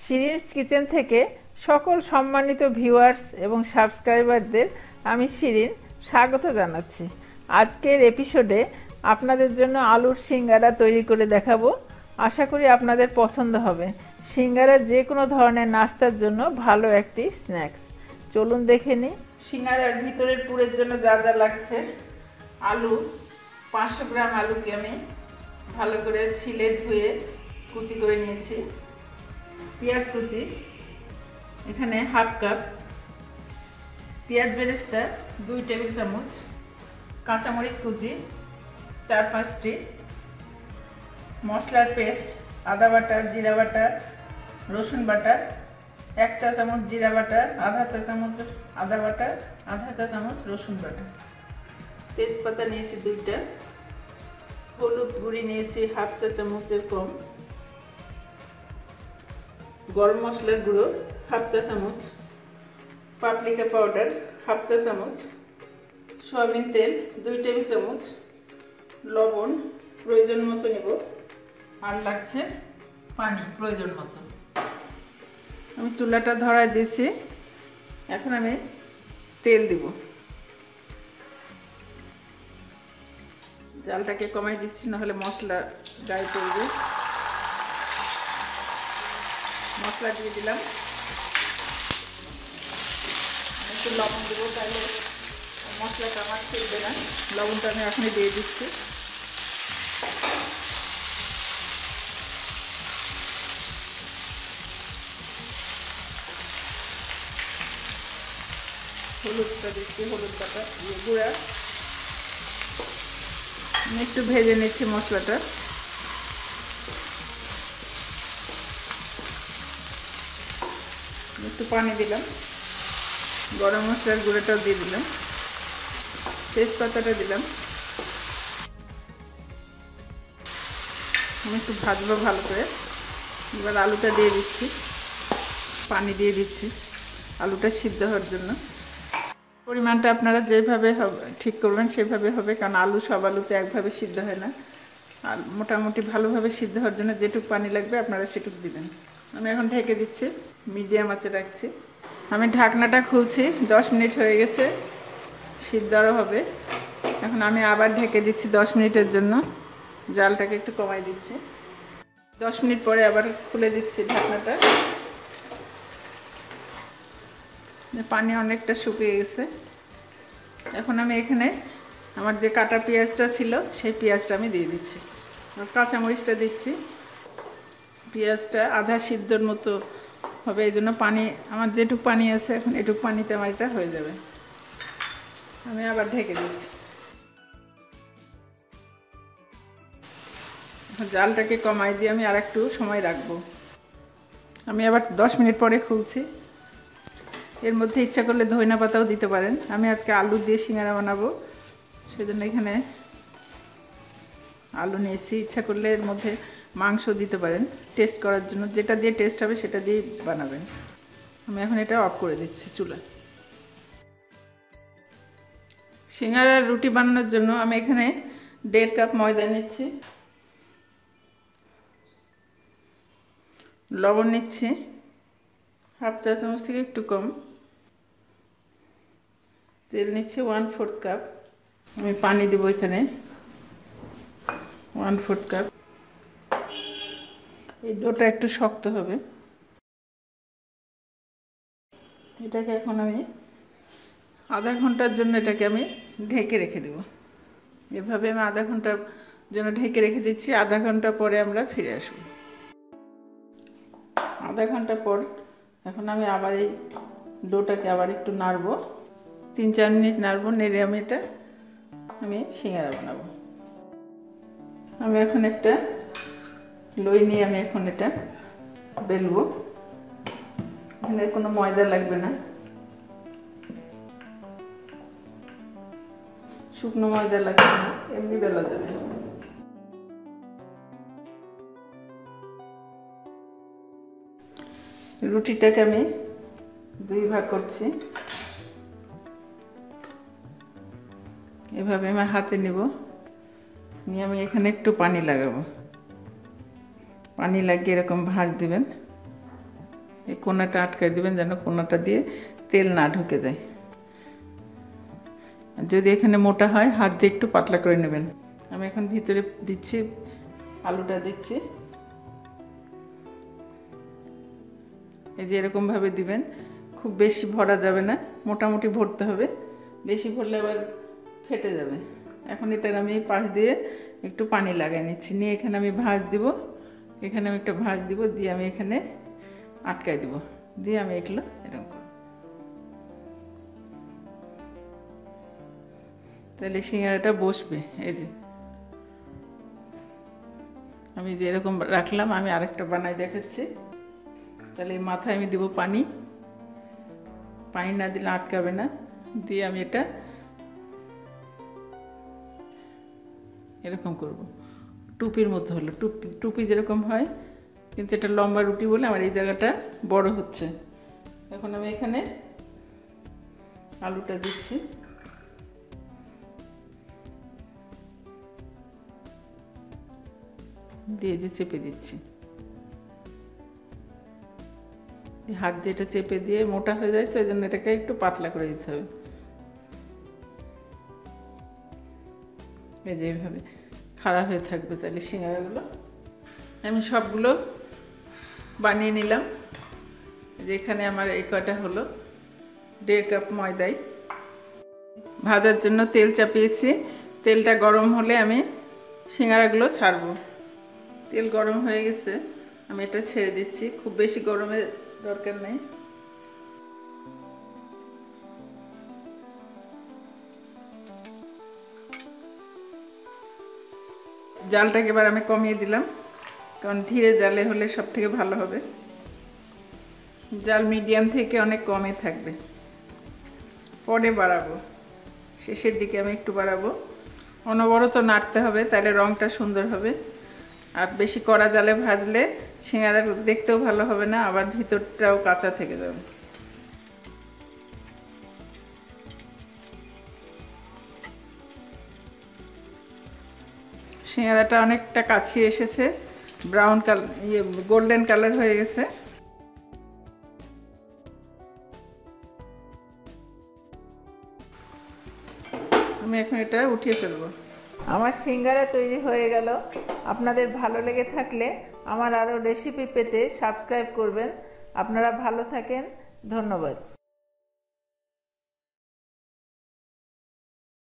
শিরিনস kitchen থেকে সকল সম্মানিত ভিউয়ার্স এবং সাবস্ক্রাইবারদের আমি শিরিন স্বাগত জানাচ্ছি। আজকের এপিসোডে আপনাদের জন্য আলুর সিঙ্গারা তৈরি করে দেখাবো। আশা করি আপনাদের পছন্দ হবে। সিঙ্গারা যে কোনো ধরনের নাস্তার জন্য ভালো একটি স্ন্যাক্স। চলুন দেখে নিই সিঙ্গারার ভিতরের পুরের জন্য যা যা লাগছে। আলু 500 গ্রাম আলুকে আমি ভালো করে ছিলে ধুয়ে কুচি করে নিয়েছি। পেঁয়াজ কুচি এখানে হাফ কাপ, পেঁয়াজ বেরেস্তা 2 টেবিল চামচ, কাঁচামরিচ কুচি 4-5টি, মশলার পেস্ট আদা বাটা, জিরা বাটা, রসুন বাটা 1 চা চামচ, জিরা বাটা আধা চা চামচ, আদা বাটা আধা চা চামচ, রসুন বাটা, তেজপাতা নিয়েছি 2টা, হলুদ গুঁড়ি নিয়েছি হাফ চা চামচের কম, গরম মশলার গুঁড়ো হাফ চা চামচ, পাপরিকা পাউডার হাফ চা চামচ, সয়াবিন তেল 2 টেবিল চামচ, লবণ প্রয়োজন মতো নেব, আর লাগছে পানি প্রয়োজন মতো। আমি চুলাটা ধরায় দিয়েছি, এখন আমি তেল দিব। জালটাকে কমাই দিচ্ছি, নাহলে মশলা গায়ে পড়বে। মশলা দিয়ে দিলাম, একটু লবণ দেবো, তাহলে মশলাটা আমার ফেলবে না। লবণটা আমি এখনই দিয়ে দিচ্ছি। হলুদটা দিচ্ছি, হলুদ বাটা গুঁড়া আমি একটু ভেজে নিচ্ছি মশলাটা। একটু পানি দিলাম, গরম মশলার গুঁড়োটাও দিয়ে দিলাম, তেজপাতাটা দিলাম। আমি একটু ভাজবো ভালো করে। এবার আলুটা দিয়ে দিচ্ছি, পানি দিয়ে দিচ্ছি আলুটা সিদ্ধ হওয়ার জন্য। পরিমাণটা আপনারা যেভাবে ঠিক করবেন সেভাবে হবে, কারণ আলু সব আলুতে একভাবে সিদ্ধ হয় না। আর মোটামুটি ভালোভাবে সিদ্ধ হওয়ার জন্য যেটুকু পানি লাগবে আপনারা সেটুকু দিবেন। আমি এখন ঢেকে দিচ্ছি, মিডিয়াম আঁচে রাখছি। আমি ঢাকনাটা খুলছি, 10 মিনিট হয়ে গেছে, সিদ্ধ আরও হবে। এখন আমি আবার ঢেকে দিচ্ছি 10 মিনিটের জন্য। জালটাকে একটু কমাই দিচ্ছি। 10 মিনিট পরে আবার খুলে দিচ্ছি ঢাকনাটা। পানি অনেকটা শুকিয়ে গেছে। এখন আমি এখানে আমার যে কাটা পেঁয়াজটা ছিল সেই পেঁয়াজটা আমি দিয়ে দিচ্ছি, কাঁচামরিচটা দিচ্ছি। পেঁয়াজটা আধা সিদ্ধর মতো হবে, এই জন্য পানি আমার যেটুকু পানি আছে এখন এটুকু পানিতে আমার এটা হয়ে যাবে। আমি আবার ঢেকে দিচ্ছি। জালটাকে কমাই দিয়ে আমি আর একটু সময় রাখবো। আমি আবার 10 মিনিট পরে খুলছি। এর মধ্যে ইচ্ছা করলে ধনিয়া পাতাও দিতে পারেন। আমি আজকে আলু দিয়ে সিঙ্গারা বানাবো, সেজন্য এখানে আলু নিয়েছি। ইচ্ছা করলে এর মধ্যে মাংস দিতে পারেন টেস্ট করার জন্য, যেটা দিয়ে টেস্ট হবে সেটা দিয়ে বানাবেন। আমি এখন এটা অফ করে দিচ্ছি চুলা। সিঙ্গারার রুটি বানানোর জন্য আমি এখানে 1.5 কাপ ময়দা নিচ্ছি, লবণ নিচ্ছি হাফ চা চামচ থেকে একটু কম, তেল নিচ্ছি 1/4 কাপ, আমি পানি দেবো এখানে 1/4 কাপ। এই ডোটা একটু শক্ত হবে। এটাকে এখন আমি আধা ঘন্টার জন্য এটাকে আমি ঢেকে রেখে দেব। এভাবে আমি আধা ঘন্টার জন্য ঢেকে রেখে দিচ্ছি। আধা ঘন্টা পরে আমরা ফিরে আসব। আধা ঘন্টা পর এখন আমি আবার এই ডোটাকে আবার একটু নাড়ব, 3-4 মিনিট নাড়ব। নেড়ে আমি সিঙ্গারা বানাবো। আমি এখন একটা লই নিয়ে আমি এখন এটা বেলবো। এখানে কোনো ময়দা লাগবে না, শুকনো ময়দা লাগছে না, এমনি বেলা যাবে। রুটিটাকে আমি 2 ভাগ করছি। এভাবে আমি হাতে নেব, নিয়ে আমি এখানে একটু পানি লাগাবো। পানি লাগিয়ে এরকম ভাঁজ দেবেন। এই কোনাটা আটকাই দেবেন যেন কোনাটা দিয়ে তেল না ঢুকে যায়। যদি এখানে মোটা হয় হাত দিয়ে একটু পাতলা করে নেবেন। আমি এখন ভিতরে দিচ্ছি, আলুটা দিচ্ছি। এই যে এরকমভাবে দিবেন, খুব বেশি ভরা যাবে না, মোটামুটি ভরতে হবে, বেশি ভরলে আবার ফেটে যাবে। এখন এটার আমি পাশ দিয়ে একটু পানি লাগাই নিচ্ছি, নিয়ে এখানে আমি ভাঁজ দিব, এখানে আমি একটা ভাঁজ দিব, দিয়ে আমি এখানে আটকাই দিব, দিয়ে আমি এগুলো এরকম করব। তাহলে সিঙ্গারাটা বসবে। এই যে আমি যে এরকম রাখলাম, আমি আরেকটা বানাই দেখাচ্ছি। তাহলে এই মাথায় আমি দিব পানি, পানি না দিলে আটকাবে না, দিয়ে আমি এটা এরকম করব। টুপির মতো হলো, টুপি যেরকম হয়, কিন্তু এটা লম্বা রুটি বলে আমার এই জায়গাটা বড় হচ্ছে। এখন আমি এখানে আলুটা দিচ্ছি, দিয়ে যে চেপে দিচ্ছি, হাত দিয়ে এটা চেপে দিয়ে মোটা হয়ে যায় তো, এই জন্য এটাকে একটু পাতলা করে দিতে হবে। এই যে এইভাবে খাড়া হয়ে থাকবে, তাহলে সিঙ্গারাগুলো আমি সবগুলো বানিয়ে নিলাম। যেখানে আমার এই কয়টা হলো 1.5 কাপ ময়দায় ভাজার জন্য তেল চাপিয়েছি। তেলটা গরম হলে আমি সিঙ্গারাগুলো ছাড়বো। তেল গরম হয়ে গেছে, আমি এটা ছেড়ে দিচ্ছি, খুব বেশি গরমের দরকার নেই। জালটাকে এবার আমি কমিয়ে দিলাম, কারণ ধীরে জালে হলে সব থেকে ভালো হবে। জাল মিডিয়াম থেকে অনেক কমে থাকবে, পরে বাড়াবো, শেষের দিকে আমি একটু বাড়াবো। অনবরত নাড়তে হবে, তাহলে রঙটা সুন্দর হবে। আর বেশি কড়া জালে ভাজলে সিঙ্গারা দেখতেও ভালো হবে না, আবার ভিতরটাও কাঁচা থেকে যাবে। সিঙ্গারাটা অনেকটা কাছে এসেছে, ব্রাউন কালার, গোল্ডেন কালার হয়ে গেছে। আমি এখন এটা উঠিয়ে ফেলবো। আমার সিঙ্গারা তৈরি হয়ে গেল। আপনাদের ভালো লেগে থাকলে আমার আরও রেসিপি পেতে সাবস্ক্রাইব করবেন। আপনারা ভালো থাকেন, ধন্যবাদ।